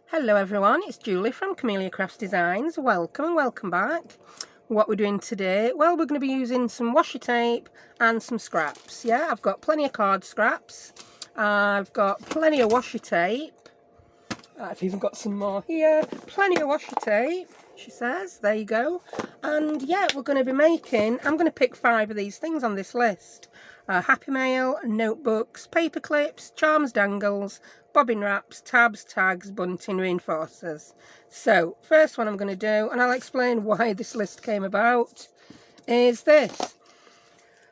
Hello everyone, it's Julie from Camelia Crafts Designs. Welcome and welcome back. What we're doing today, well, we're going to be using some washi tape and some scraps. Yeah, I've got plenty of card scraps. I've got plenty of washi tape. I've even got some more here. Plenty of washi tape, she says. There you go. And yeah, we're going to be making, I'm going to pick 5 of these things on this list. Happy Mail, notebooks, paper clips, charms dangles, bobbin wraps, tabs, tags, bunting, reinforcers. So, first one I'm going to do, and I'll explain why this list came about, is this.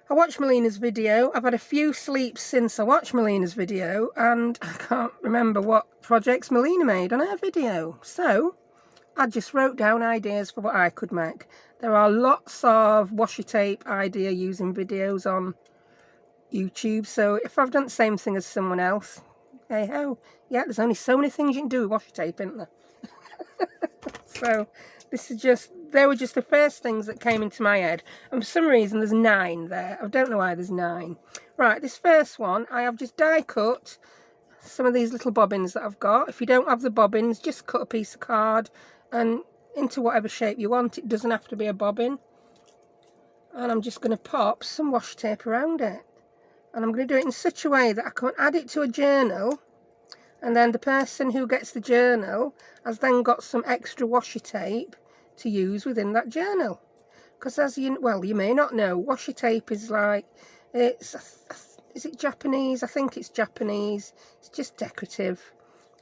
I watched Melina's video. I've had a few sleeps since I watched Melina's video, and I can't remember what projects Melina made on her video. So, I just wrote down ideas for what I could make. There are lots of washi tape idea using videos on YouTube, so if I've done the same thing as someone else, hey ho, yeah, there's only so many things you can do with washi tape, isn't there? So this is just, they were just the first things that came into my head, and for some reason there's 9 there. I don't know why there's 9. Right, this first one, I have just die cut some of these little bobbins that I've got. If you don't have the bobbins, just cut a piece of card and into whatever shape you want. It doesn't have to be a bobbin. And I'm just going to pop some washi tape around it. And I'm going to do it in such a way that I can add it to a journal, and then the person who gets the journal has then got some extra washi tape to use within that journal. Because as you, well, you may not know, washi tape is like, it's, is it Japanese? I think it's Japanese. It's just decorative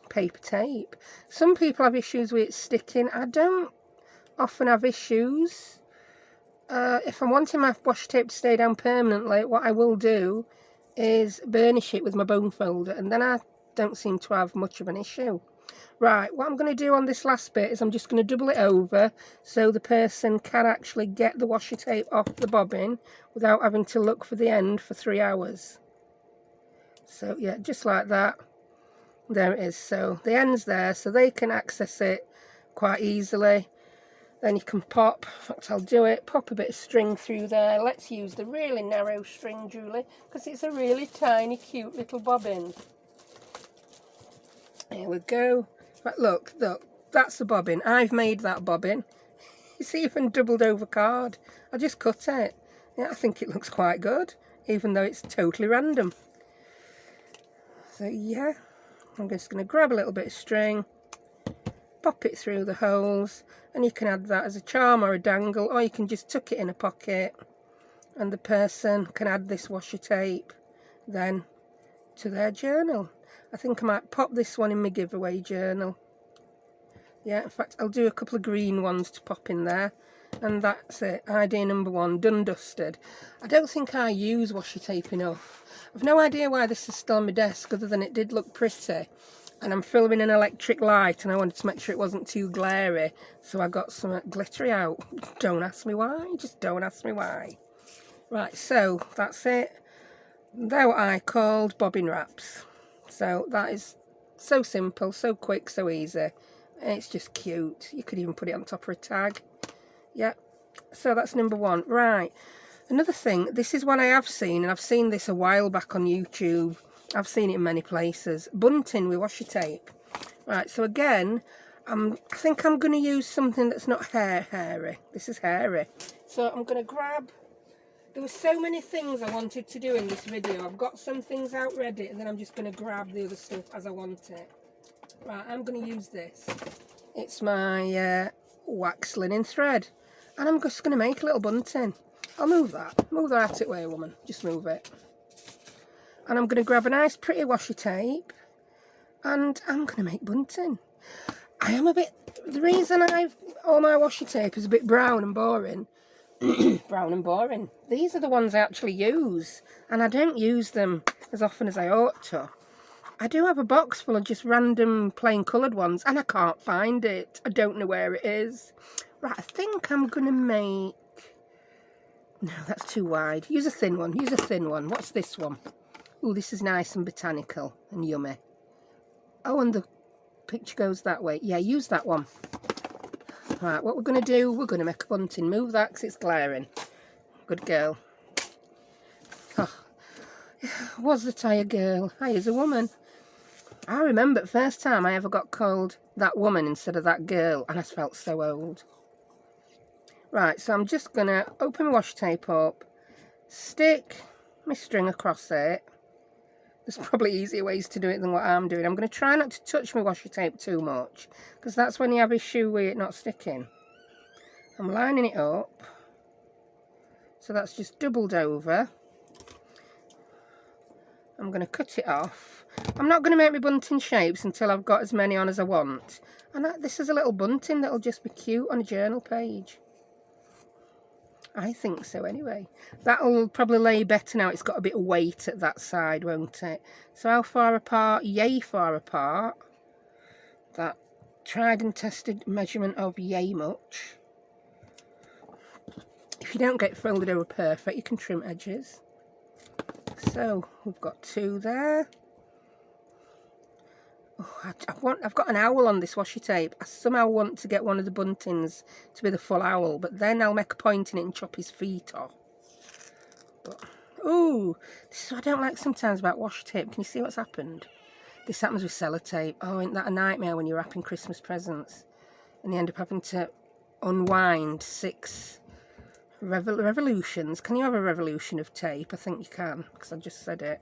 paper tape. Some people have issues with it sticking. I don't often have issues. If I'm wanting my washi tape to stay down permanently, what I will do is burnish it with my bone folder, and then I don't seem to have much of an issue. Right, what I'm going to do on this last bit is I'm just going to double it over so the person can actually get the washi tape off the bobbin without having to look for the end for 3 hours. So yeah, just like that. There it is. So the end's there, so they can access it quite easily. Then you can pop, in fact I'll do it, pop a bit of string through there. Let's use the really narrow string, Julie, because it's a really tiny, cute little bobbin. Here we go. But look, that's the bobbin. I've made that bobbin. It's even doubled over card. I just cut it. Yeah, I think it looks quite good, even though it's totally random. So yeah, I'm just going to grab a little bit of string, pop it through the holes, and you can add that as a charm or a dangle, or you can just tuck it in a pocket, and the person can add this washi tape then to their journal. I think I might pop this one in my giveaway journal. Yeah, in fact I'll do a couple of green ones to pop in there, and that's it. Idea number 1 done, dusted. I don't think I use washi tape enough. I've no idea why this is still on my desk, other than it did look pretty. And I'm filming an electric light, and I wanted to make sure it wasn't too glary, so I got some glittery out. Don't ask me why, just don't ask me why. Right, so that's it. They're what I called bobbin wraps. So that is so simple, so quick, so easy. It's just cute. You could even put it on top of a tag. Yeah, so that's number 1. Right, another thing, this is one I have seen, and I've seen this a while back on YouTube. I've seen it in many places. Bunting with washi tape. Right, so again, I think I'm going to use something that's not hairy. This is hairy. So I'm going to grab, there were so many things I wanted to do in this video. I've got some things out ready, and then I'm just going to grab the other stuff as I want it. Right, I'm going to use this. It's my wax linen thread. And I'm just going to make a little bunting. I'll move that. Move that out of the way, woman. Just move it. And I'm going to grab a nice pretty washi tape, and I'm going to make bunting. I am a bit, the reason all my washi tape is a bit brown and boring, brown and boring, these are the ones I actually use, and I don't use them as often as I ought to. I do have a box full of just random plain coloured ones, and I can't find it. I don't know where it is. Right, I think I'm going to make, no, that's too wide. Use a thin one, use a thin one. What's this one? Oh, this is nice and botanical and yummy. Oh, and the picture goes that way. Yeah, use that one. Right, what we're going to do, we're going to make a bunting. Move that because it's glaring. Good girl. Oh, was that I a girl? I is a woman. I remember the first time I ever got called that woman instead of that girl, and I felt so old. Right, so I'm just going to open my washi tape up, stick my string across it. There's probably easier ways to do it than what I'm doing. I'm going to try not to touch my washi tape too much, because that's when you have issue with it not sticking. I'm lining it up, so that's just doubled over. I'm going to cut it off. I'm not going to make my bunting shapes until I've got as many on as I want. And this is a little bunting that'll just be cute on a journal page. I think so anyway. That'll probably lay better now. It's got a bit of weight at that side, won't it? So how far apart? Yay far apart. That tried and tested measurement of yay much. If you don't get folded over perfect, you can trim edges. So we've got 2 there. Oh, I've got an owl on this washi tape. I somehow want to get one of the buntings to be the full owl, but then I'll make a point in it and chop his feet off. But, ooh, this is what I don't like sometimes about washi tape. Can you see what's happened? This happens with sellotape. Oh, isn't that a nightmare when you're wrapping Christmas presents and you end up having to unwind 6 revolutions? Can you have a revolution of tape? I think you can, because I just said it.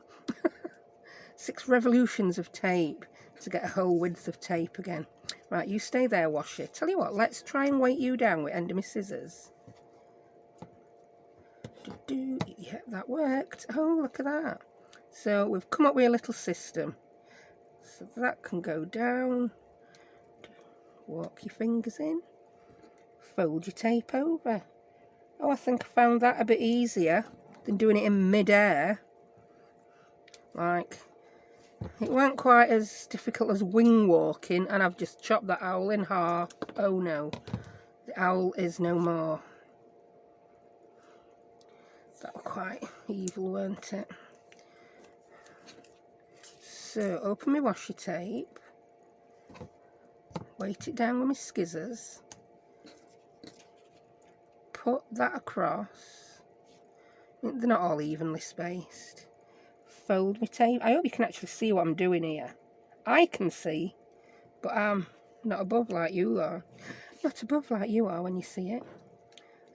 6 revolutions of tape to get a whole width of tape again. Right, you stay there, Washi. Tell you what, let's try and weight you down with end of my scissors. Yeah, that worked. Oh, look at that. So we've come up with a little system. So that can go down. Walk your fingers in. Fold your tape over. Oh, I think I found that a bit easier than doing it in mid-air. Like, it weren't quite as difficult as wing walking, and I've just chopped that owl in half. Oh no, the owl is no more. That was quite evil, weren't it? So, open my washi tape, weight it down with my scissors, put that across. They're not all evenly spaced. Fold my tape. I hope you can actually see what I'm doing here. I can see, but I'm not above like you are. Not above like you are when you see it.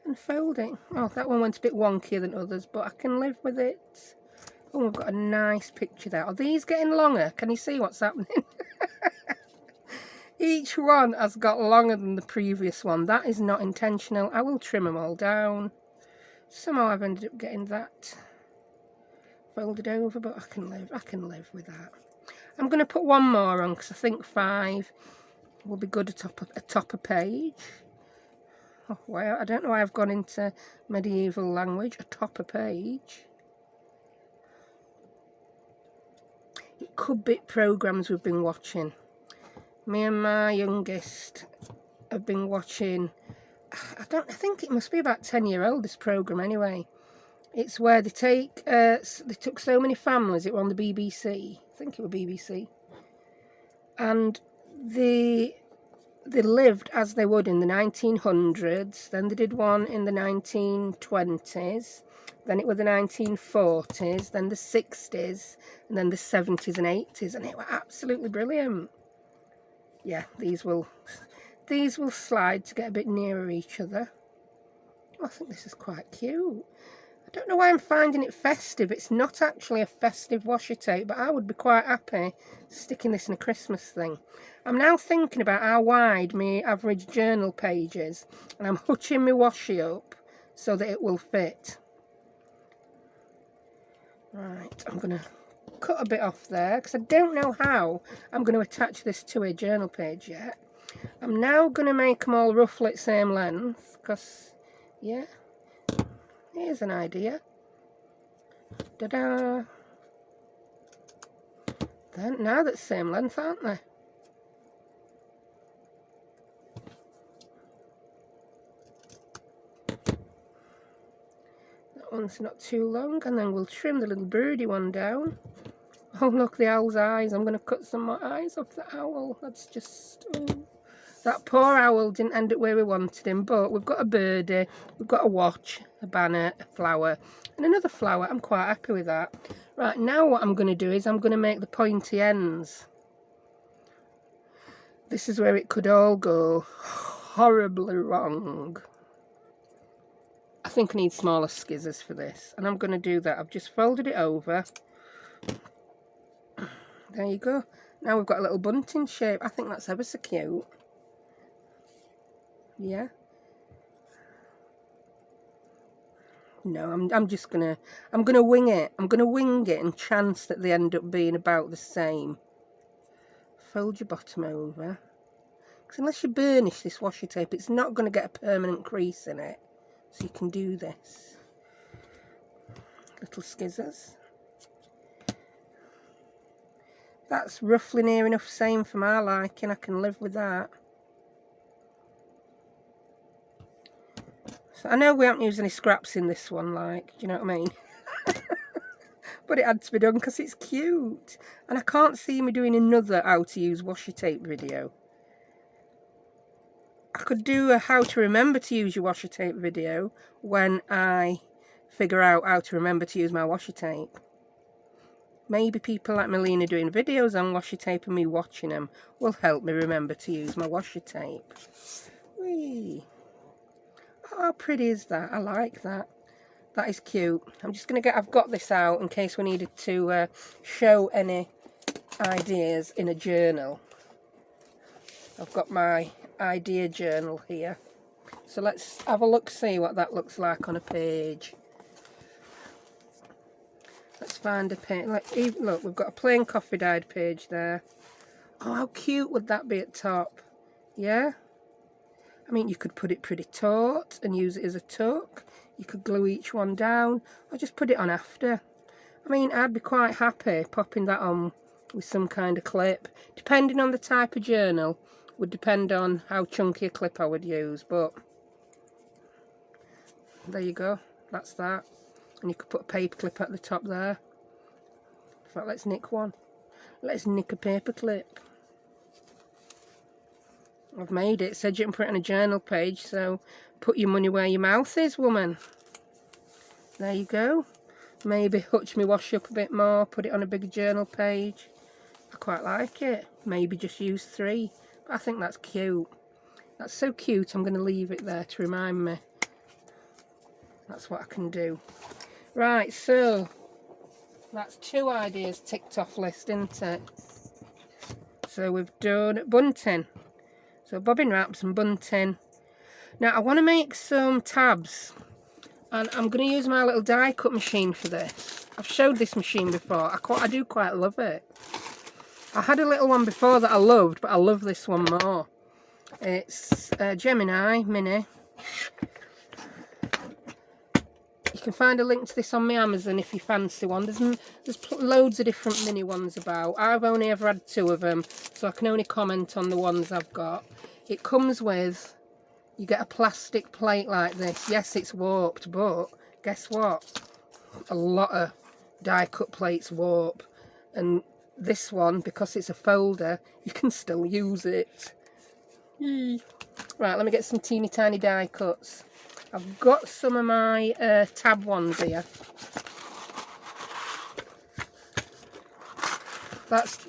And fold it. Oh, that one went a bit wonkier than others, but I can live with it. Oh, we've got a nice picture there. Are these getting longer? Can you see what's happening? Each one has got longer than the previous one. That is not intentional. I will trim them all down. Somehow I've ended up getting that folded over, but I can live with that. I'm going to put one more on because I think 5 will be good atop a page. Oh, wow, I don't know why I've gone into medieval language. Atop a page. It could be programs we've been watching. Me and my youngest have been watching. I think it must be about 10-year-old, this program anyway. It's where they take, they took so many families. It was on the BBC. I think it was BBC. And they lived as they would in the 1900s. Then they did one in the 1920s. Then it was the 1940s. Then the 60s. And then the 70s and 80s. And it was absolutely brilliant. Yeah, these will slide to get a bit nearer each other. Oh, I think this is quite cute. I don't know why I'm finding it festive. It's not actually a festive washi tape, but I would be quite happy sticking this in a Christmas thing. I'm now thinking about how wide my average journal page is, and I'm hutching my washi up so that it will fit. Right, I'm going to cut a bit off there because I don't know how I'm going to attach this to a journal page yet. I'm now going to make them all roughly the same length because, yeah. Here's an idea. Ta-da! Then, now they're the same length, aren't they? That one's not too long, and then we'll trim the little birdie one down. Oh, look, the owl's eyes. I'm going to cut some more eyes off the owl. That's just... Oh. That poor owl didn't end up where we wanted him, but we've got a birdie, we've got a watch, a banner, a flower, and another flower. I'm quite happy with that. Right, now what I'm going to do is I'm going to make the pointy ends. This is where it could all go horribly wrong. I think I need smaller scissors for this, and I'm going to do that. I've just folded it over. There you go. Now we've got a little bunting shape. I think that's ever so cute. Yeah. No, I'm just gonna wing it. I'm gonna wing it and chance that they end up being about the same. Fold your bottom over. Because unless you burnish this washi tape, it's not going to get a permanent crease in it. So you can do this. Little scissors. That's roughly near enough same for my liking. I can live with that. So I know we haven't used any scraps in this one, like, do you know what I mean? But it had to be done because it's cute. And I can't see me doing another how to use washi tape video. I could do a how to remember to use your washi tape video when I figure out how to remember to use my washi tape. Maybe people like Melina doing videos on washi tape and me watching them will help me remember to use my washi tape. Whee! Oh, how pretty is that? I like that. That is cute. I'm just going to I've got this out in case we needed to show any ideas in a journal. I've got my idea journal here. So let's have a look, see what that looks like on a page. Let's find a page. Look, we've got a plain coffee dyed page there. Oh, how cute would that be at top? Yeah? I mean, you could put it pretty taut and use it as a tuck. You could glue each one down or just put it on after. I mean, I'd be quite happy popping that on with some kind of clip. Depending on the type of journal, would depend on how chunky a clip I would use, but there you go. That's that. And you could put a paper clip at the top there. In fact, let's nick one. Let's nick a paper clip. I've made it. It said you can put it on a journal page, so put your money where your mouth is, woman. There you go. Maybe hutch my washi up a bit more, put it on a bigger journal page. I quite like it. Maybe just use 3. But I think that's cute. That's so cute, I'm going to leave it there to remind me. That's what I can do. Right, so that's 2 ideas ticked off list, isn't it? So we've done bunting. So bobbin wraps and bunting. Now I want to make some tabs, and I'm going to use my little die cut machine for this. I've showed this machine before. I do quite love it. I had a little one before that I loved, but I love this one more. It's a Gemini Mini. You can find a link to this on my Amazon if you fancy one. There's loads of different mini ones about. I've only ever had 2 of them, so I can only comment on the ones I've got. It comes with, you get a plastic plate like this. Yes, it's warped, but guess what? A lot of die cut plates warp. And this one, because it's a folder, you can still use it. Yee. Right, let me get some teeny tiny die cuts. I've got some of my tab ones here.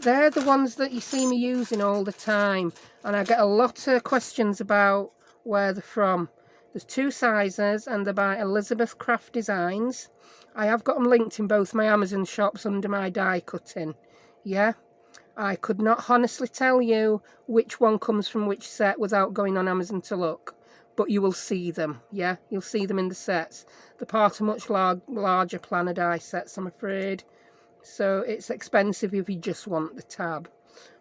They're the ones that you see me using all the time, and I get a lot of questions about where they're from. There's 2 sizes, and they're by Elizabeth Craft Designs. I have got them linked in both my Amazon shops under my die cutting. Yeah, I could not honestly tell you which one comes from which set without going on Amazon to look. But you will see them, yeah? You'll see them in the sets. They're part of much larger planner die sets, I'm afraid. So it's expensive if you just want the tab.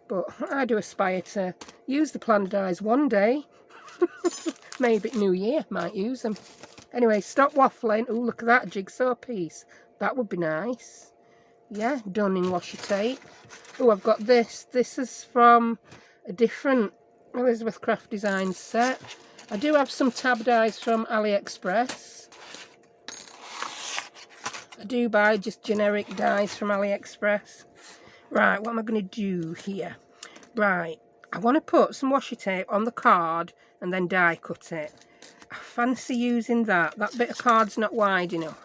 But I do aspire to use the planner dies one day. Maybe New Year, might use them. Anyway, stop waffling. Oh, look at that jigsaw piece. That would be nice. Yeah, done in washi tape. Oh, I've got this. This is from a different Elizabeth Craft Designs set. I do have some tab dies from AliExpress. I do buy just generic dies from AliExpress. Right, what am I going to do here? Right, I want to put some washi tape on the card and then die cut it. I fancy using that. That bit of card's not wide enough.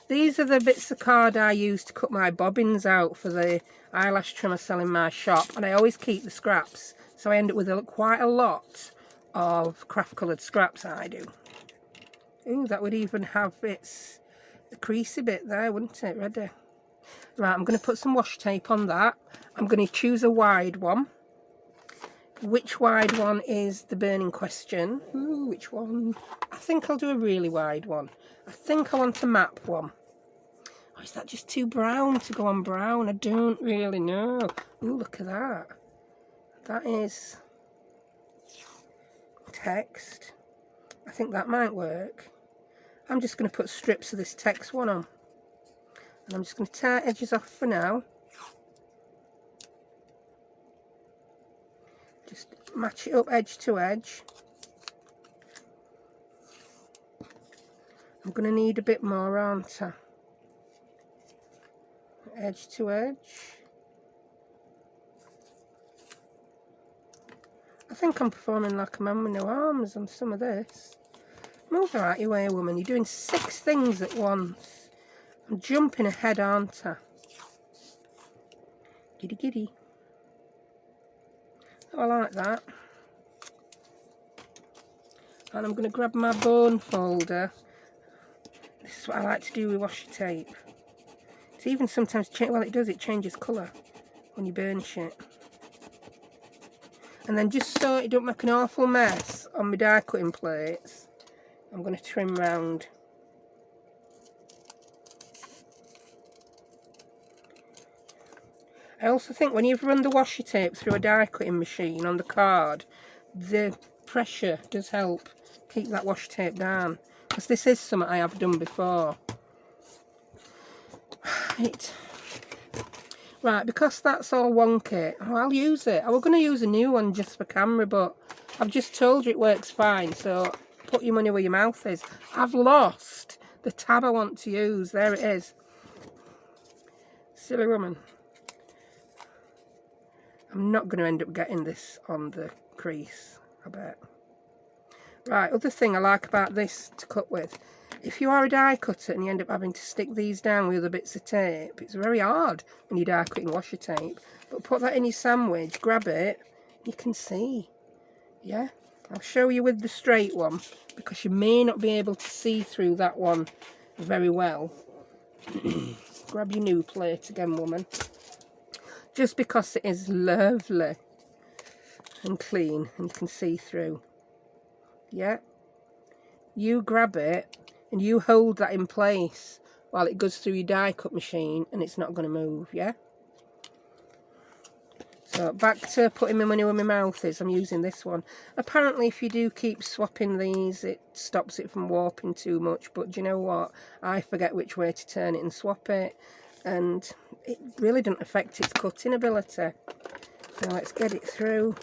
These are the bits of card I use to cut my bobbins out for the eyelash trim I sell in my shop. And I always keep the scraps So I end up with quite a lot of craft coloured scraps, I do. Ooh, that would even have its creasy bit there, wouldn't it? Ready? Right, I'm going to put some washi tape on that. I'm going to choose a wide one. Which wide one is the burning question? Ooh, which one? I think I'll do a really wide one. I think I want a map one. Or is that just too brown to go on brown? I don't really know. Ooh, look at that. That is text. I think that might work. I'm just going to put strips of this text one on. And I'm just going to tear edges off for now. Just match it up edge to edge. I'm going to need a bit more, aren't I? Edge to edge. I think I'm performing like a man with no arms on some of this. Move out your way, woman. You're doing 6 things at once. I'm jumping ahead, aren't I? Giddy giddy. Oh, I like that. And I'm going to grab my bone folder. This is what I like to do with washi tape. It's even sometimes, well, it does, it changes colour when you burnish it. And then just so it don't make an awful mess on my die cutting plates, I'm going to trim round. I also think when you've run the washi tape through a die cutting machine on the card, the pressure does help keep that washi tape down. Because this is something I have done before. Right, because that's all wonky, I'll use it. I was going to use a new one just for camera, but I've just told you it works fine, so put your money where your mouth is. I've lost the tab I want to use. There it is. Silly woman. I'm not going to end up getting this on the crease, I bet. Right, other thing I like about this to cut with, if you are a die cutter and you end up having to stick these down with other bits of tape, it's very hard when you're die cutting washi tape. But put that in your sandwich, grab it, you can see. Yeah, I'll show you with the straight one, because you may not be able to see through that one very well. Grab your new plate again, woman. Just because it is lovely and clean and you can see through. Yeah, you grab it and you hold that in place while it goes through your die cut machine, and it's not going to move. Yeah, so back to putting my money where my mouth is. I'm using this one. Apparently if you do keep swapping these, it stops it from warping too much, but do you know what, I forget which way to turn it and swap it, and it really doesn't affect its cutting ability. So let's get it through.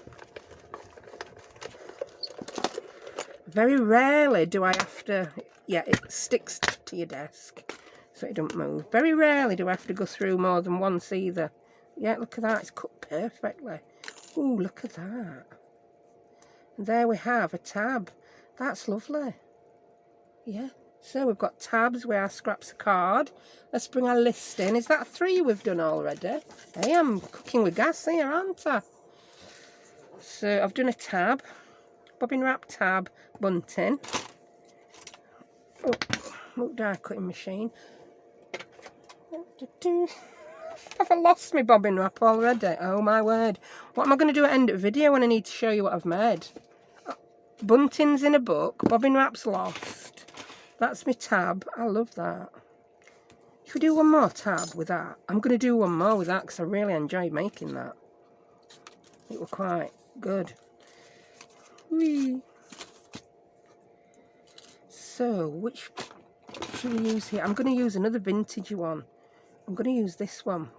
Very rarely do I have to, yeah, it sticks to your desk so it don't move. Very rarely do I have to go through more than once either. Yeah, look at that, it's cut perfectly. Ooh, look at that. And there we have a tab. That's lovely. Yeah, so we've got tabs with our scraps of card. Let's bring our list in. Is that 3 we've done already? Hey, I'm cooking with gas here, aren't I? So I've done a tab. Bobbin wrap tab, bunting. Oh, die cutting machine. Have I lost my bobbin wrap already? Oh my word. What am I going to do at the end of the video when I need to show you what I've made? Bunting's in a book, bobbin wrap's lost. That's my tab. I love that. Should we do one more tab with that? I'm going to do one more with that because I really enjoyed making that. It was quite good. Whee. So, which should we use here? I'm going to use another vintage one. I'm going to use this one.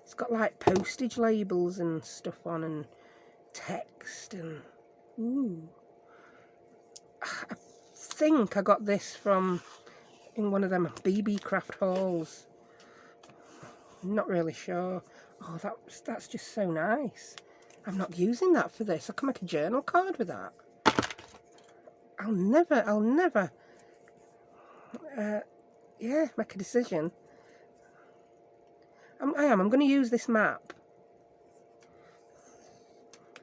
It's got like postage labels and stuff on, and text, and ooh. I think I got this from in one of them BB craft hauls. I'm not really sure. Oh, that's just so nice. I'm not using that for this. I can make a journal card with that. I'll never yeah, make a decision. I'm going to use this map.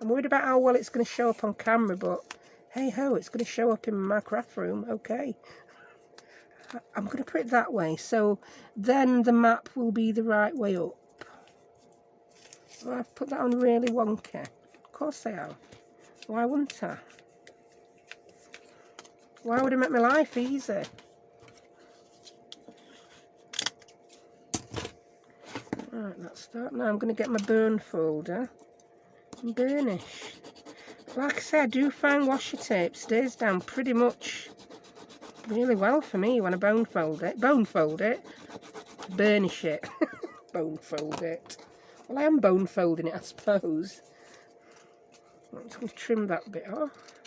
I'm worried about how well it's going to show up on camera, but hey ho, it's going to show up in my craft room. Okay. I'm going to put it that way, so then the map will be the right way up. Oh, I've put that on really wonky. Of course I have. Why wouldn't I? Why would it make my life easy? Right, that's that. Now I'm going to get my burn folder and burnish. Like I said, I do find washi tape stays down pretty much really well for me when I bone fold it, burnish it, bone fold it. Well, I am bone folding it, I suppose. Let's trim that bit off,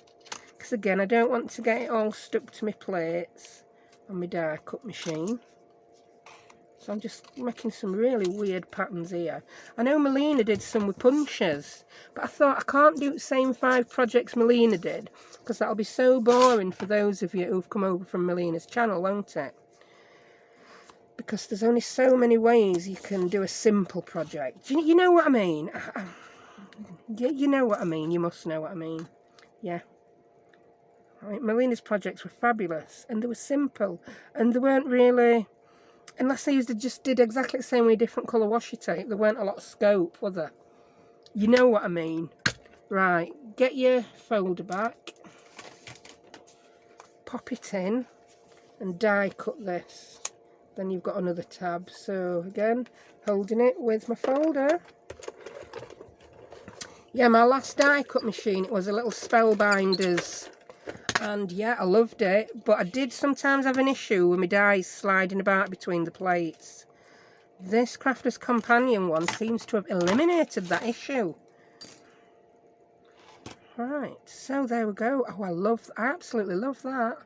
because again, I don't want to get it all stuck to my plates on my die cut machine. So I'm just making some really weird patterns here. I know Melina did some with punches, but I thought I can't do the same 5 projects Melina did, because that'll be so boring for those of you who've come over from Melina's channel, won't it? Because there's only so many ways you can do a simple project. You know what I mean? You know what I mean. You must know what I mean. Yeah. I mean, Melina's projects were fabulous, and they were simple, and they weren't really... Unless they just did exactly the same way, different colour washi tape, there weren't a lot of scope, was there? You know what I mean. Right, get your folder back, pop it in, and die cut this. Then you've got another tab. So again, holding it with my folder. Yeah, my last die cut machine, it was a little Spellbinders. And yeah, I loved it, but I did sometimes have an issue with my dies sliding about between the plates. This Crafter's Companion one seems to have eliminated that issue. Right, so there we go. Oh, I absolutely love that.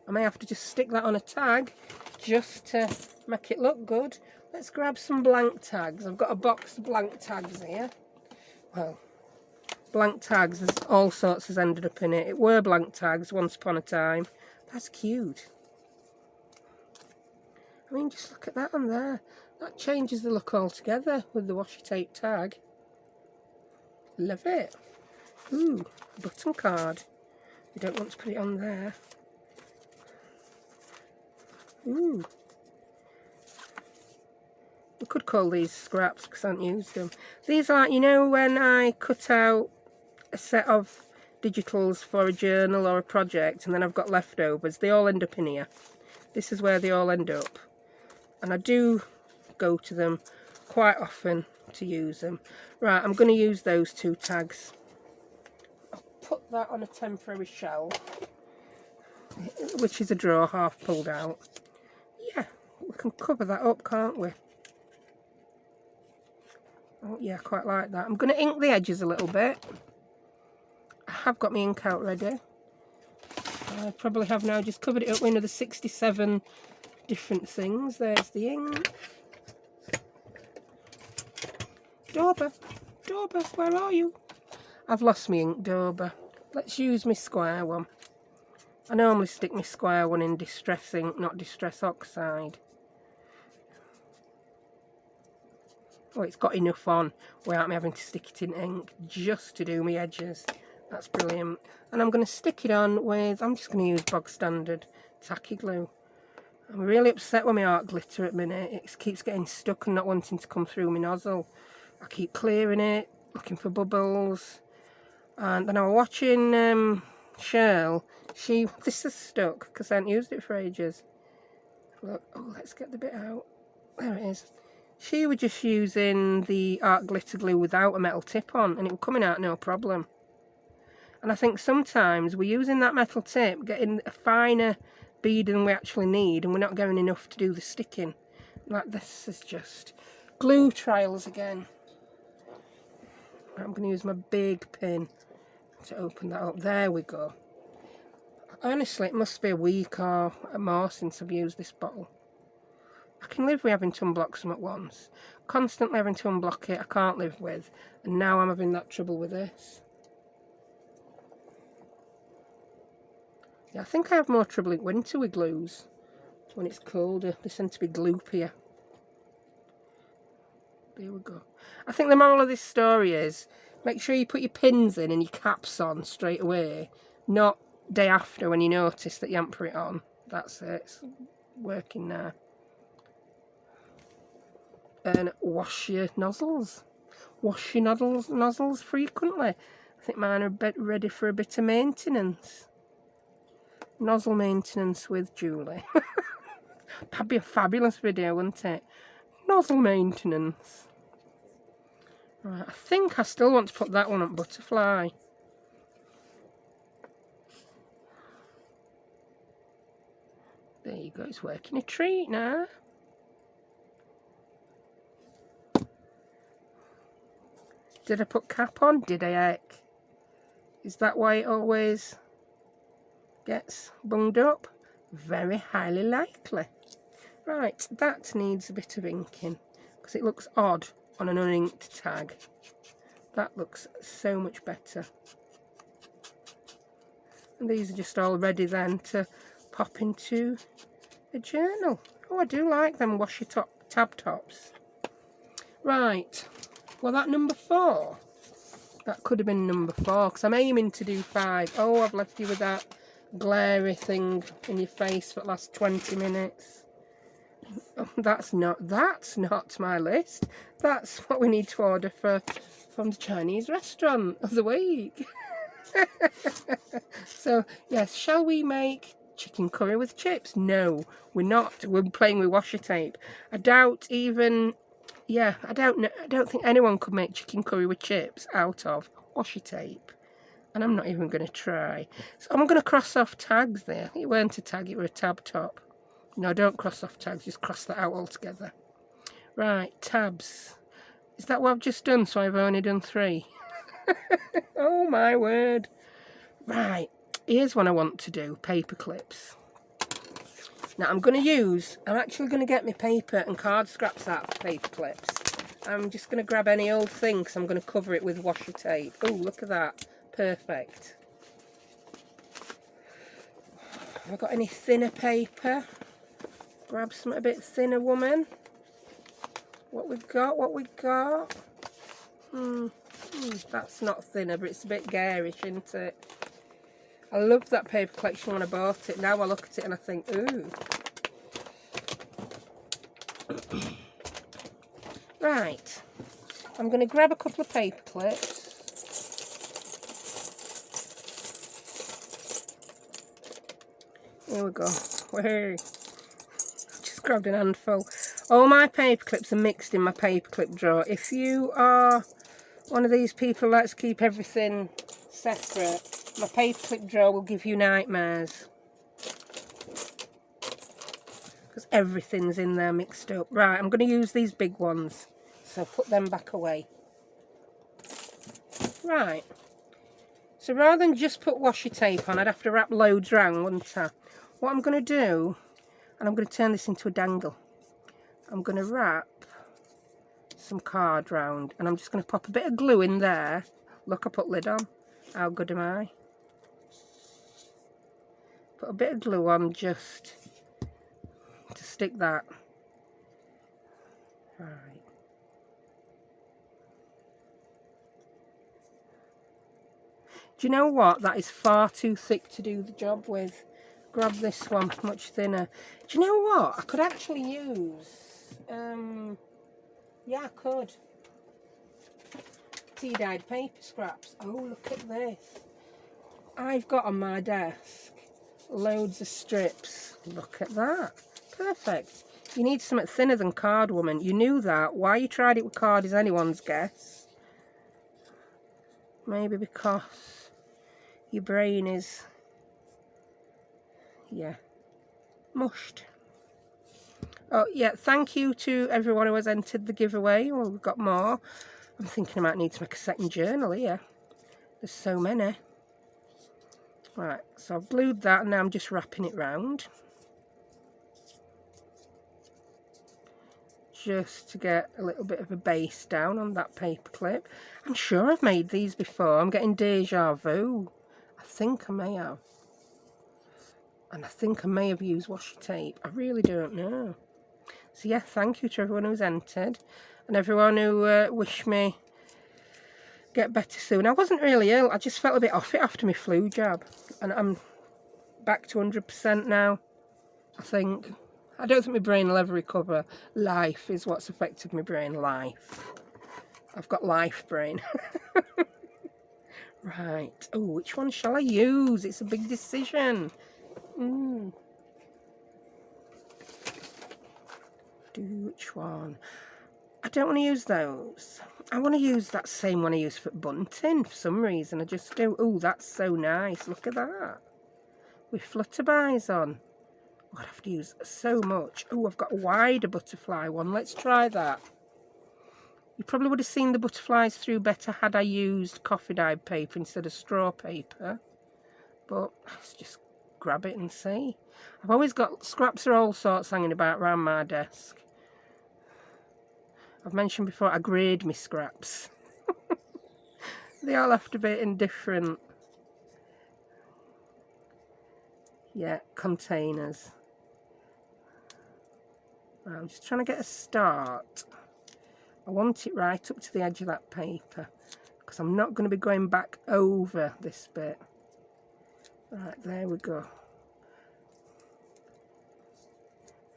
I may have to just stick that on a tag just to make it look good. Let's grab some blank tags. I've got a box of blank tags here. Well, blank tags, there's all sorts has ended up in it. It were blank tags once upon a time. That's cute. I mean, just look at that on there. That changes the look altogether with the washi tape tag. Love it. Ooh, a button card. You don't want to put it on there. Ooh. We could call these scraps because I haven't used them. These are, you know, when I cut out a set of digitals for a journal or a project and then I've got leftovers, they all end up in here. This is where they all end up. And I do go to them quite often to use them. Right, I'm going to use those 2 tags. I'll put that on a temporary shelf, which is a drawer half pulled out. Yeah, we can cover that up, can't we? Oh yeah, I quite like that. I'm going to ink the edges a little bit. I have got my ink out ready. I probably have now just covered it up with another 67 different things. There's the ink. Dauber, where are you? I've lost my ink, Dauber. Let's use my square one. I normally stick my square one in distress ink, not distress oxide. Oh, it's got enough on without me having to stick it in ink just to do my edges. That's brilliant. And I'm going to stick it on with, I'm just going to use bog standard tacky glue. I'm really upset with my art glitter at the minute. It keeps getting stuck and not wanting to come through my nozzle. I keep clearing it, looking for bubbles. And then I was watching Shirl. This is stuck because I haven't used it for ages. Look, oh, let's get the bit out. There it is. She was just using the art glitter glue without a metal tip on, and it was coming out no problem. And I think sometimes we're using that metal tip, getting a finer bead than we actually need, and we're not going enough to do the sticking. Like this is just glue trials again. I'm going to use my big pin to open that up. There we go. Honestly, it must be a week or more since I've used this bottle. I can live with having to unblock some at once. Constantly having to unblock it, I can't live with. And now I'm having that trouble with this. Yeah, I think I have more trouble in winter with glues. When it's colder, they tend to be gloopier. There we go. I think the moral of this story is, Make sure you put your pins in and your caps on straight away, not day after when you notice that you haven't put it on. That's it, it's working now. And wash your nozzles. Wash your nozzles frequently. I think mine are ready for a bit of maintenance. Nozzle maintenance with Julie. That'd be a fabulous video, wouldn't it? Nozzle maintenance. Right, I think I still want to put that one on butterfly. There you go, it's working a treat now. Did I put cap on? Did I heck? Is that why it always gets bunged up? Very highly likely. Right, that needs a bit of inking because it looks odd on an uninked tag. That looks so much better. And these are just all ready then to pop into a journal. Oh, I do like them washi tab tops. Right, well that number 4. That could have been number 4 because I'm aiming to do 5. Oh, I've left you with that glary thing in your face for the last 20 minutes. Oh, that's not my list. That's what we need to order from the Chinese restaurant of the week. So yes, shall we make chicken curry with chips? No, we're not. We're playing with washi tape. I doubt even, yeah, I don't think anyone could make chicken curry with chips out of washi tape. And I'm not even going to try. So I'm going to cross off tags there. It weren't a tag, it were a tab top. No, don't cross off tags, just cross that out altogether. Right, tabs. Is that what I've just done? So I've only done 3. Oh my word. Right, here's what I want to do, paper clips. Now I'm actually going to get my paper and card scraps out of paper clips. I'm just going to grab any old thing because I'm going to cover it with washi tape. Oh, look at that. Perfect. Have I got any thinner paper? Grab some a bit thinner, woman. What we've got. That's not thinner, but it's a bit garish, isn't it? I loved that paper collection when I bought it. Now I look at it and I think, ooh. Right. I'm going to grab a couple of paper clips. Here we go. Whee. Just grabbed an handful. All my paper clips are mixed in my paper clip drawer. If you are one of these people who likes to keep everything separate, my paper clip drawer will give you nightmares. Because everything's in there mixed up. Right, I'm going to use these big ones. So put them back away. Right. So rather than just put washi tape on, I'd have to wrap loads round, wouldn't I? What I'm going to do, and I'm going to turn this into a dangle. I'm going to wrap some card round, and I'm just going to pop a bit of glue in there. Look, I put lid on. How good am I? Put a bit of glue on just to stick that. Right. Do you know what? That is far too thick to do the job with. Grab this one, much thinner. Do you know what? I could actually use, yeah, I could. Tea-dyed paper scraps. Oh, look at this. I've got on my desk loads of strips. Look at that. Perfect. You need something thinner than card, woman. You knew that. Why you tried it with card is anyone's guess. Maybe because your brain is, yeah, mushed. Oh, yeah, thank you to everyone who has entered the giveaway. Well, we've got more. I'm thinking I might need to make a second journal here. There's so many. Right, so I've glued that and now I'm just wrapping it round. Just to get a little bit of a base down on that paper clip. I'm sure I've made these before. I'm getting deja vu. I think I may have. And I think I may have used washi tape. I really don't know. So yeah, thank you to everyone who's entered. And everyone who wished me get better soon. I wasn't really ill, I just felt a bit off it after my flu jab, and I'm back to 100% now, I think. I don't think my brain will ever recover. Life is what's affected my brain. Life. I've got life brain. Right. Oh, which one shall I use? It's a big decision. Do which one? I don't want to use those. I want to use that same one I used for bunting for some reason. I just do. Oh, that's so nice. Look at that. With flutterbys on. Oh, I'd have to use so much. Oh, I've got a wider butterfly one. Let's try that. You probably would have seen the butterflies through better had I used coffee dyed paper instead of straw paper. But let's just grab it and see. I've always got scraps of all sorts hanging about around my desk. I've mentioned before I grade my scraps. They all have to be in different, containers. I'm just trying to get a start. I want it right up to the edge of that paper because I'm not going to be going back over this bit. Right, there we go.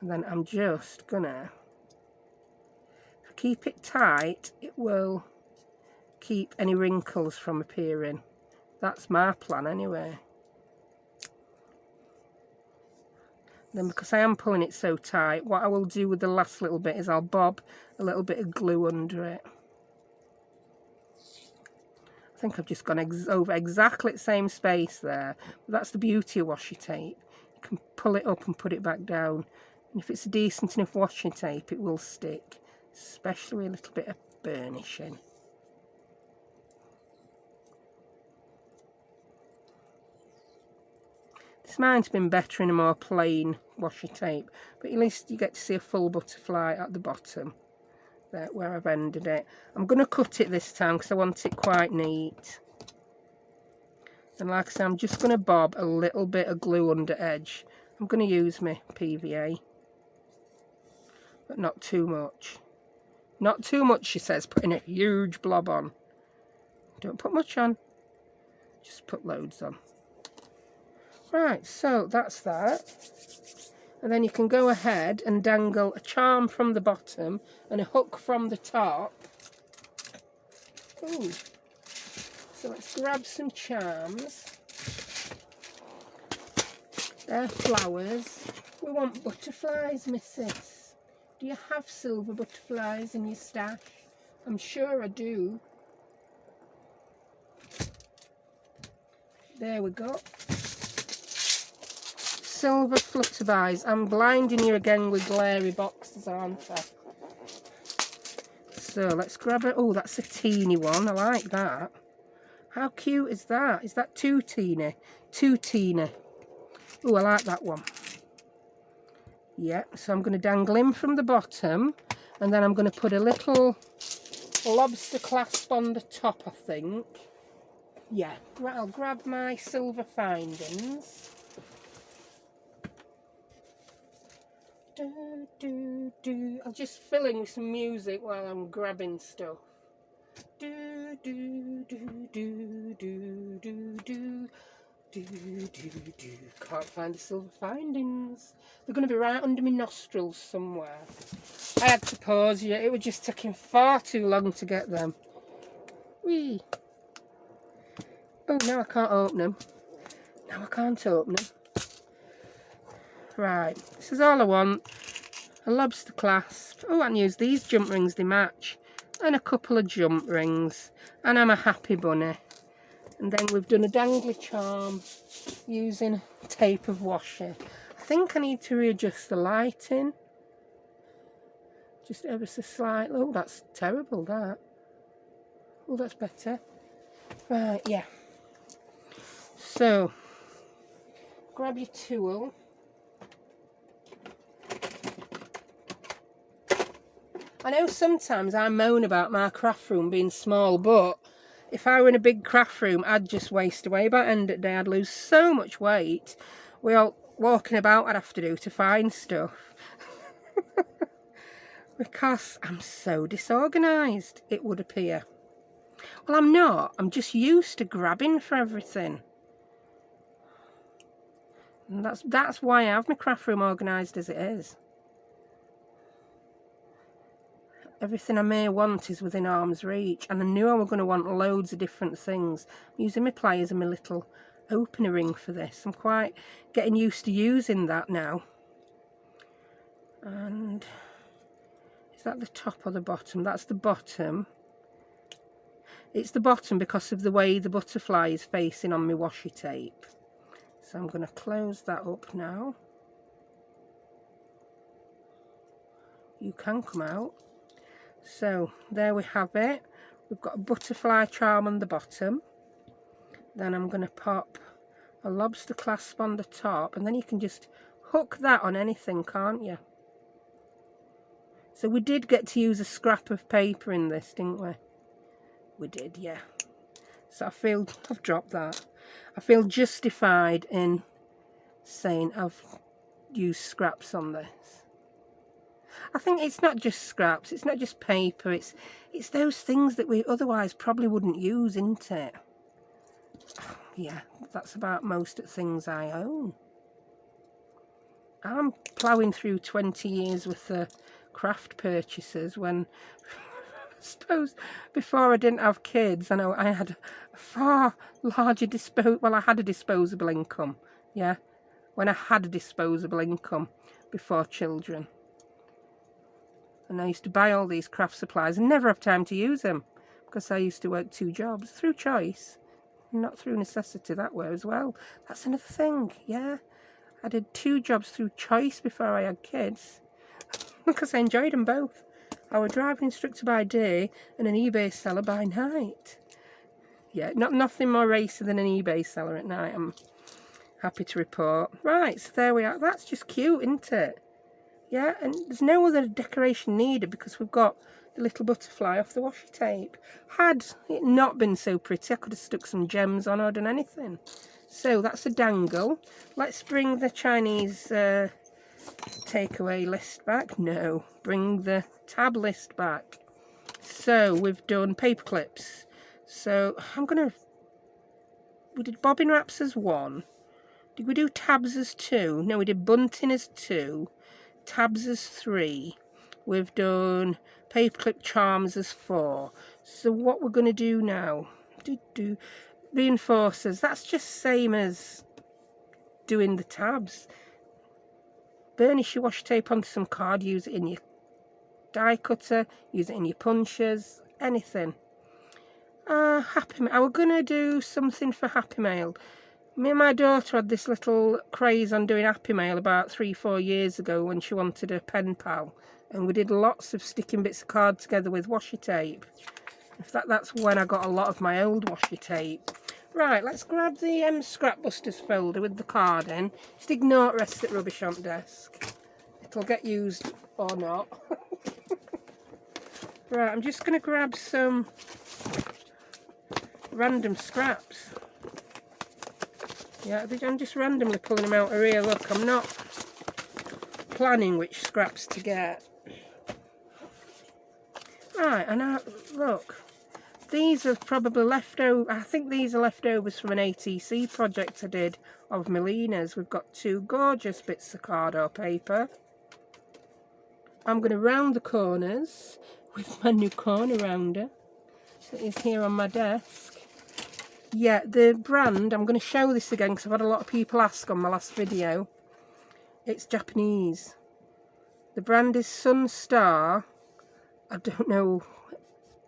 And then I'm just gonna keep it tight. It will keep any wrinkles from appearing. That's my plan anyway. Then because I am pulling it so tight, what I will do with the last little bit is I'll bob a little bit of glue under it. I think I've just gone over exactly the same space there. But that's the beauty of washi tape. You can pull it up and put it back down. And if it's a decent enough washi tape, it will stick. Especially with a little bit of burnishing. This might have been better in a more plain washi tape, but at least you get to see a full butterfly at the bottom, there where I've ended it. I'm going to cut it this time because I want it quite neat. And like I say, I'm just going to bob a little bit of glue under edge. I'm going to use my PVA, but not too much. Not too much, she says, putting a huge blob on. Don't put much on, just put loads on. Right, so that's that. And then you can go ahead and dangle a charm from the bottom and a hook from the top. Ooh. So let's grab some charms. They're flowers. We want butterflies, missus. Do you have silver butterflies in your stash? I'm sure I do. There we go. Silver flutterbys. I'm blinding you again with glary boxes, aren't I? So let's grab it. Oh, that's a teeny one. I like that. How cute is that? Is that too teeny? Too teeny. Oh, I like that one. Yeah, so I'm going to dangle him from the bottom, and then I'm going to put a little lobster clasp on the top, I think. Yeah, I'll grab my silver findings. I'll just fill in with some music while I'm grabbing stuff. Can't find the silver findings. They're going to be right under my nostrils somewhere. I had to pause you. It was just taking far too long to get them. Whee! Oh, now I can't open them. Now I can't open them. Right, this is all I want. A lobster clasp. Oh, I can use these jump rings, they match. And a couple of jump rings. And I'm a happy bunny. And then we've done a dangly charm using a tape of washi. I think I need to readjust the lighting. Just ever so slightly. Oh, that's terrible, that. Oh, that's better. Right, yeah. So, grab your tool. I know sometimes I moan about my craft room being small, but if I were in a big craft room, I'd just waste away. By the end of the day, I'd lose so much weight. All walking about I'd have to do to find stuff. Because I'm so disorganised, it would appear. Well, I'm not. I'm just used to grabbing for everything. And that's why I have my craft room organised as it is. Everything I may want is within arm's reach, and I knew I was going to want loads of different things. I'm using my pliers and my little opener ring for this. I'm quite getting used to using that now. And is that the top or the bottom? That's the bottom. It's the bottom because of the way the butterfly is facing on my washi tape. So I'm going to close that up now. You can come out. So there we have it. We've got a butterfly charm on the bottom. Then I'm going to pop a lobster clasp on the top, and then you can just hook that on anything, can't you? So we did get to use a scrap of paper in this, didn't we? We did, yeah. So I've dropped that. I feel justified in saying I've used scraps on this. I think it's not just scraps, it's not just paper, it's those things that we otherwise probably wouldn't use, isn't it? Yeah, that's about most of the things I own. I'm ploughing through 20 years with the craft purchases when, I suppose, before I didn't have kids, I know I had a far larger I had a disposable income, yeah, when I had a disposable income before children. And I used to buy all these craft supplies and never have time to use them because I used to work 2 jobs through choice, not through necessity that way as well. That's another thing, yeah. I did 2 jobs through choice before I had kids because I enjoyed them both. I was a driving instructor by day and an eBay seller by night. Yeah, nothing more racy than an eBay seller at night, I'm happy to report. Right, so there we are. That's just cute, isn't it? Yeah, and there's no other decoration needed because we've got the little butterfly off the washi tape. Had it not been so pretty, I could have stuck some gems on or done anything. So that's a dangle. Let's bring the Chinese takeaway list back. No, bring the tab list back. So we've done paper clips. So we did bobbin wraps as 1. Did we do tabs as 2? No, we did bunting as 2. Tabs as 3. We've done paperclip charms as 4. So what we're going to do now, reinforcers, that's just same as doing the tabs. Burnish your washi tape onto some card, use it in your die cutter, use it in your punches, anything. Happy Mail, I was going to do something for Happy Mail. Me and my daughter had this little craze on doing Happy Mail about 3-4 years ago when she wanted a pen pal, and we did lots of sticking bits of card together with washi tape. That's when I got a lot of my old washi tape. Right, let's grab the Scrapbusters folder with the card in. Just ignore the rest of the rubbish on the desk. It'll get used or not. Right, I'm just going to grab some random scraps. Yeah, I'm just randomly pulling them out of here. Look, I'm not planning which scraps to get. Right, and now, look, these are probably leftover. I think these are leftovers from an ATC project I did of Melina's. We've got 2 gorgeous bits of card or paper. I'm going to round the corners with my new corner rounder that is here on my desk. Yeah, the brand, I'm going to show this again because I've had a lot of people ask on my last video. It's Japanese. The brand is Sunstar. I don't know.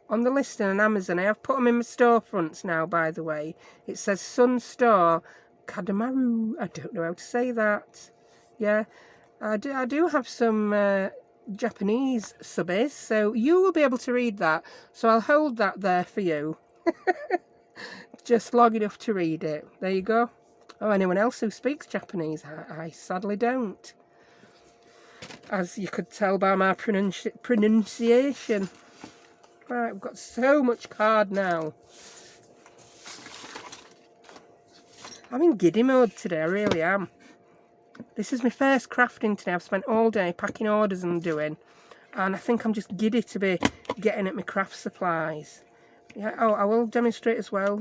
On the listing on Amazon, I have put them in my storefronts now, by the way. It says Sunstar Kadamaru. I don't know how to say that. Yeah, I do have some Japanese subbies, so you will be able to read that. So I'll hold that there for you. Just long enough to read it. There you go. Oh, anyone else who speaks Japanese? I sadly don't. As you could tell by my pronunciation. Right, we've got so much card now. I'm in giddy mode today, I really am. This is my first crafting today. I've spent all day packing orders and doing. And I think I'm just giddy to be getting at my craft supplies. Yeah, oh, I will demonstrate as well.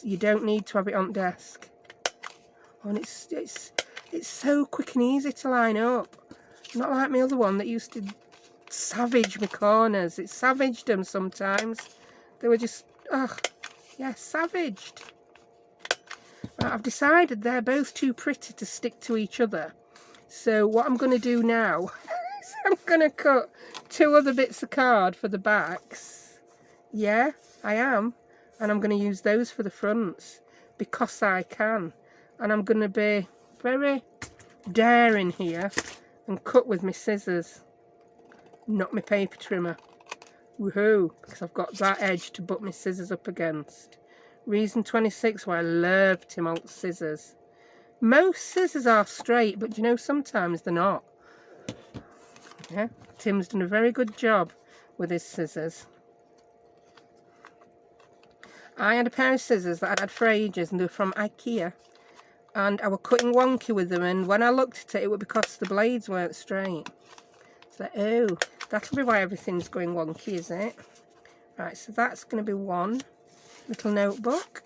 You don't need to have it on desk. And it's so quick and easy to line up. Not like my other one that used to savage my corners. It savaged them sometimes. They were just, oh, yeah, savaged. Right, I've decided they're both too pretty to stick to each other. So what I'm going to do now is I'm going to cut 2 other bits of card for the backs. Yeah, I am. And I'm going to use those for the fronts because I can. And I'm going to be very daring here and cut with my scissors, not my paper trimmer. Woohoo, because I've got that edge to butt my scissors up against. Reason 26 why I love Tim Holtz scissors. Most scissors are straight, but you know, sometimes they're not. Yeah, Tim's done a very good job with his scissors. I had a pair of scissors that I'd had for ages, and they were from IKEA. And I was cutting wonky with them, and when I looked at it, it was because the blades weren't straight. It's like, oh, that'll be why everything's going wonky, is it? Right, so that's going to be one little notebook.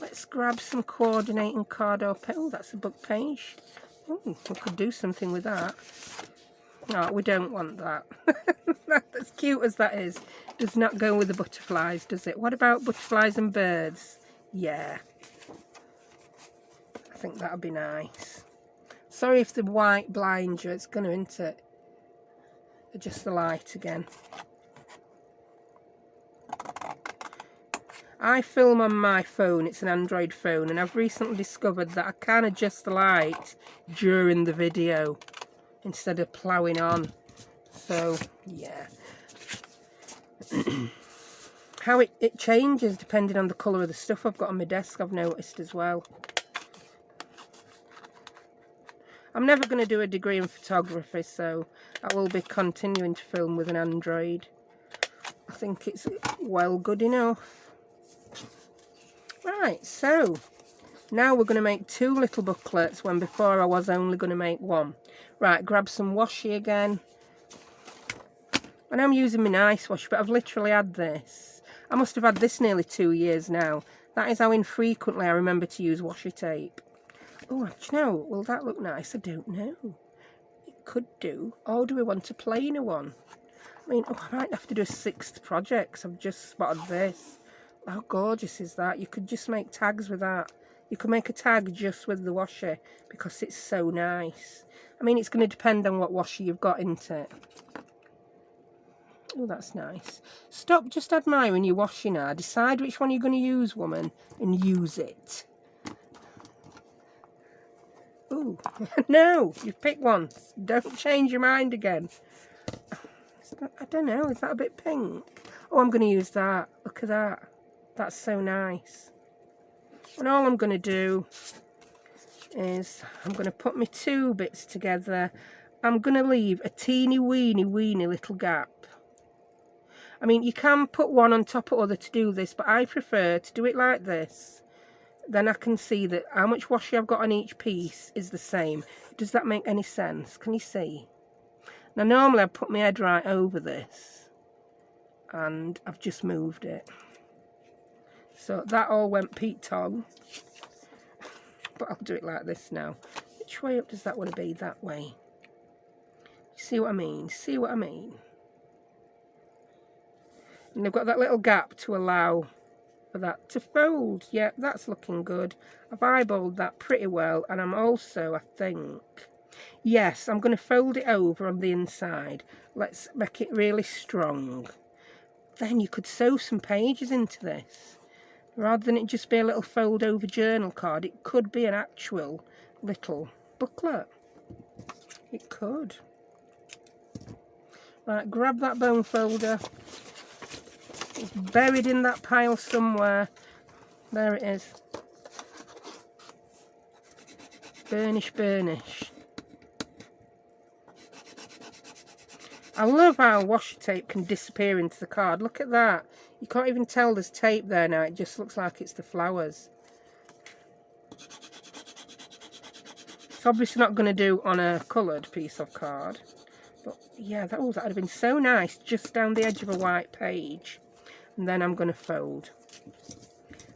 Let's grab some coordinating card or pen. Oh, that's a book page. Oh, we could do something with that. No, we don't want that. As cute as that is, does not go with the butterflies, does it? What about butterflies and birds? Yeah. I think that would be nice. Sorry if the white blinds you, it's going to, isn't it? Adjust the light again. I film on my phone, it's an Android phone, and I've recently discovered that I can adjust the light during the video instead of ploughing on. So, yeah. How it changes depending on the colour of the stuff I've got on my desk, I've noticed as well. I'm never going to do a degree in photography, so I will be continuing to film with an Android. I think it's well good enough. Right, so now we're going to make 2 little booklets when before I was only going to make 1. Right, grab some washi again. And I'm using my nice washi, but I've literally had this. I must have had this nearly 2 years now. That is how infrequently I remember to use washi tape. Oh, do you know, will that look nice? I don't know. It could do. Or do we want a plainer one? I mean, oh, I might have to do a 6th project because I've just spotted this. How gorgeous is that? You could just make tags with that. You could make a tag just with the washi because it's so nice. I mean, it's going to depend on what washi you've got, isn't it? Oh, that's nice. Stop just admiring your washi now. Decide which one you're going to use, woman, and use it. Ooh, no, you've picked one. Don't change your mind again. I don't know, is that a bit pink? Oh, I'm going to use that. Look at that. That's so nice. And all I'm going to do is I'm going to put my 2 bits together. I'm going to leave a teeny weeny little gap. I mean, you can put one on top of other to do this, but I prefer to do it like this. Then I can see that how much washi I've got on each piece is the same. Does that make any sense? Can you see? Now, normally I'd put my head right over this, and I've just moved it. So that all went Pete Tong. But I'll do it like this now. Which way up does that want to be? That way. See what I mean? See what I mean? And they've got that little gap to allow for that to fold. Yeah, that's looking good. I've eyeballed that pretty well, and I'm also, I think, yes, I'm going to fold it over on the inside. Let's make it really strong. Then you could sew some pages into this. Rather than it just be a little fold over journal card, it could be an actual little booklet. It could. Right, grab that bone folder. It's buried in that pile somewhere. There it is. Burnish, burnish. I love how washi tape can disappear into the card. Look at that. You can't even tell there's tape there now. It just looks like it's the flowers. It's obviously not going to do on a coloured piece of card. But yeah, that would have been so nice just down the edge of a white page. and then I'm going to fold.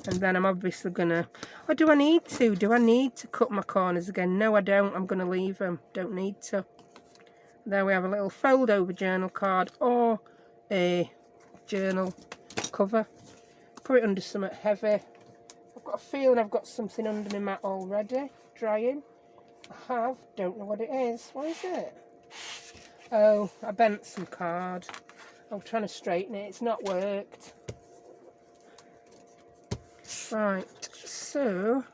And then I'm obviously going to... Oh, do I need to? Do I need to cut my corners again? No, I don't. I'm going to leave them. Don't need to. There we have a little fold over journal card or a journal cover. Put it under something heavy. I've got a feeling I've got something under my mat already, drying. I have. Don't know what it is. What is it? Oh, I bent some card. I'm trying to straighten it. It's not worked. Right, so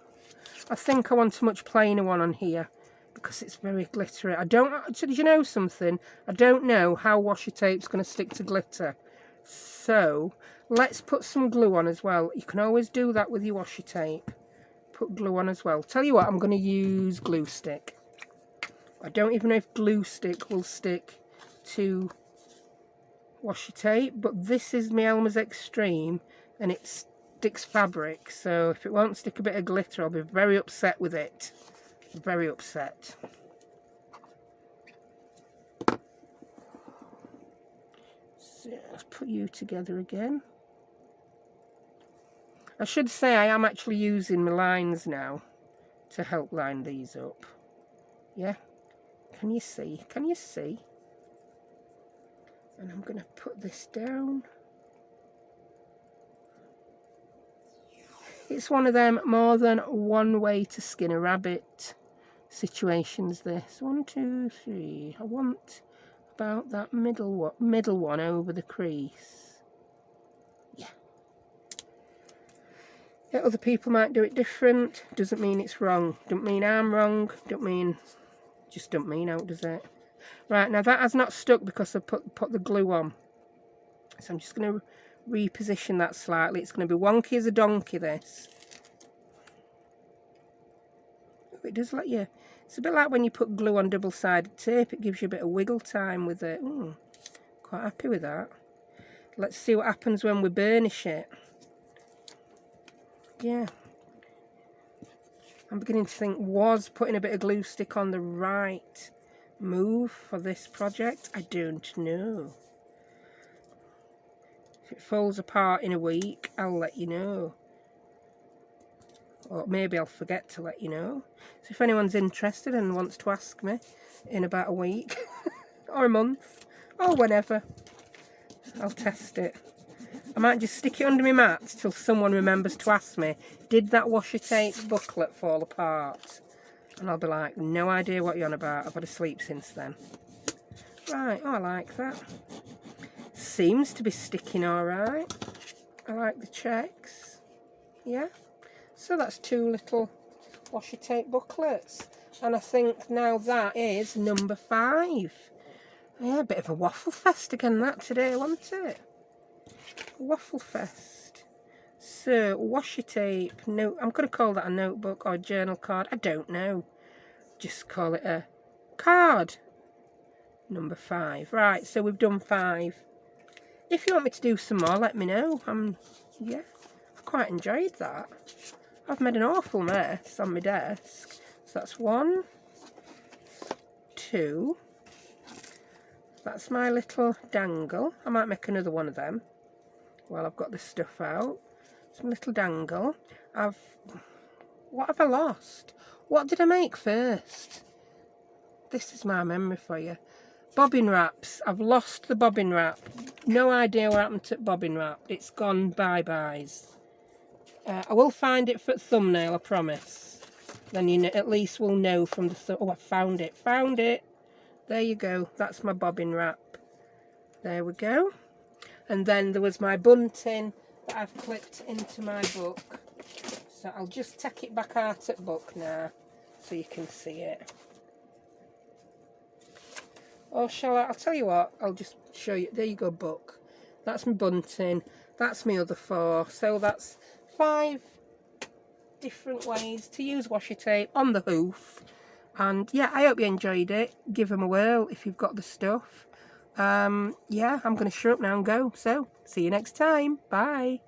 I think I want a much plainer one on here because it's very glittery. I don't actually, you know something? I don't know how washi tape's going to stick to glitter. So let's put some glue on as well. You can always do that with your washi tape. Put glue on as well. Tell you what, I'm going to use glue stick. I don't even know if glue stick will stick to washi tape, but this is Melinas Extreme and it sticks fabric, so if it won't stick a bit of glitter I'll be very upset with it. Very upset. So let's put you together again. I should say I am actually using my lines now to help line these up. Yeah, can you see? Can you see? And I'm going to put this down. It's one of them more than one way to skin a rabbit situations, this. 1, 2, 3. I want about that middle one over the crease. Yeah. Yeah, other people might do it different. Doesn't mean it's wrong. Don't mean I'm wrong. Don't mean... Just don't mean out, does it? Right, now that has not stuck because I put the glue on. So I'm just going to reposition that slightly. It's going to be wonky as a donkey, this. It does let you... It's a bit like when you put glue on double-sided tape. It gives you a bit of wiggle time with it. Quite happy with that. Let's see what happens when we burnish it. Yeah. I'm beginning to think, was putting a bit of glue stick on the right move for this project? I don't know. If it falls apart in a week, I'll let you know. Or maybe I'll forget to let you know. So if anyone's interested and wants to ask me in about a week or a month or whenever, I'll test it. I might just stick it under my mat till someone remembers to ask me, did that washi tape booklet fall apart? And I'll be like, no idea what you're on about. I've had a sleep since then. Right, oh, I like that. Seems to be sticking alright. I like the checks. Yeah. So that's 2 little washi tape booklets. And I think now that is number 5. Yeah, a bit of a waffle fest again that today, wasn't it? Waffle fest. So washi tape, no, I'm going to call that a notebook or a journal card. I don't know. Just call it a card. Number 5. Right, so we've done 5. If you want me to do some more, let me know. Yeah, I've quite enjoyed that. I've made an awful mess on my desk. So that's 1, 2. That's my little dangle. I might make another one of them while I've got this stuff out. Some little dangle. What have I lost? What did I make first? This is my memory for you. Bobbin wraps. I've lost the bobbin wrap. No idea what happened to bobbin wrap. It's gone bye-byes. I will find it for the thumbnail, I promise. Then you at least will know from the... Oh, I found it. Found it. There you go. That's my bobbin wrap. There we go. And then there was my bunting that I've clipped into my book. So I'll just take it back out at book now so you can see it. Or shall I? I'll tell you what, I'll just show you. There you go, book. That's my bunting. That's my other 4. So that's 5 different ways to use washi tape on the hoof. And yeah, I hope you enjoyed it. Give them a whirl if you've got the stuff. Yeah, I'm going to shut up now and go. So, see you next time. Bye.